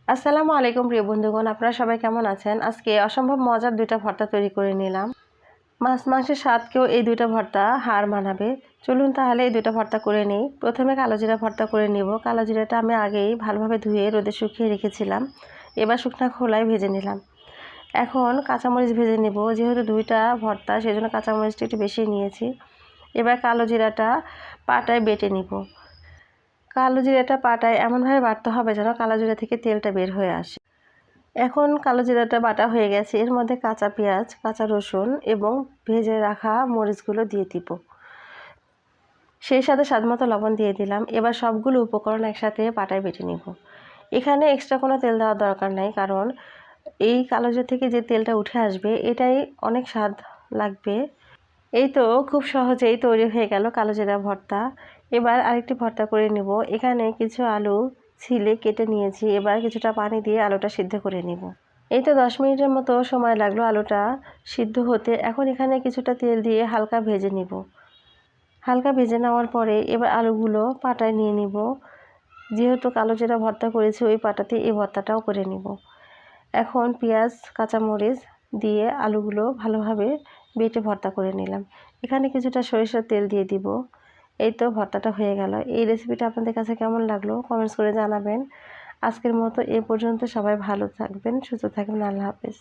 আসসালামু আলাইকুম প্রিয় বন্ধুগণ, আপনারা সবাই কেমন আছেন? আজকে অসম্ভব মজার দুইটা ভর্তা তৈরি করে নিলাম। মাছ মাংসের স্বাদকেও এই দুইটা ভর্তা হার মানাবে। চলুন তাহলে এই দুইটা ভর্তা করে নিই। প্রথমে কালো জিরা ভর্তা করে নিব। কালো জিরাটা আমি আগেই ভালোভাবে ধুয়ে রোদে শুকিয়ে রেখেছিলাম। এবার শুকনা খোলায় ভেজে নিলাম। এখন কাঁচামরিচ ভেজে নেব। যেহেতু দুইটা ভর্তা সেজন্য কাঁচামরিচটা একটু বেশি নিয়েছি। এবার কালো জিরাটা পাটায় বেটে নিব। কালো জিরাটা পাটায় এমনভাবে বাটতে হবে যেন কালো জিরা থেকে তেলটা বের হয়ে আসে। এখন কালো জিরাটা বাটা হয়ে গেছে। এর মধ্যে কাঁচা পেঁয়াজ, কাঁচা রসুন এবং ভেজে রাখা মরিচগুলো দিয়ে দিব। সেই সাথে স্বাদমতো লবণ দিয়ে দিলাম। এবার সবগুলো উপকরণ একসাথে পাটায় বেটে নিব। এখানে এক্সট্রা কোনো তেল দেওয়ার দরকার নাই, কারণ এই কালো জিরা থেকে যে তেলটা উঠে আসবে এটাই অনেক স্বাদ লাগবে। এই তো খুব সহজেই তৈরি হয়ে গেল কালো জিরা ভর্তা। এবার আরেকটি ভর্তা করে নিব। এখানে কিছু আলু ছিলে কেটে নিয়েছি। এবার কিছুটা পানি দিয়ে আলুটা সিদ্ধ করে নিব। এই তো 10 মিনিটের মতো সময় লাগলো আলুটা সিদ্ধ হতে। এখন এখানে কিছুটা তেল দিয়ে হালকা ভেজে নিব। হালকা ভেজে নেওয়ার পরে এবার আলুগুলো পাটায় নিয়ে নিব। যেহেতু কালো জিরা ভর্তা করেছি ওই পাটাতে এই ভর্তাটাও করে নিব। এখন পেঁয়াজ, কাঁচামরিচ দিয়ে আলুগুলো ভালোভাবে বেটে ভর্তা করে নিলাম। এখানে কিছুটা সরিষার তেল দিয়ে দিব। এই তো ভর্তাটা হয়ে গেল। এই রেসিপিটা আপনাদের কাছে কেমন লাগলো কমেন্টস করে জানাবেন। আজকের মতো এ পর্যন্ত। সবাই ভালো থাকবেন, সুস্থ থাকবেন। আল্লাহ হাফেজ।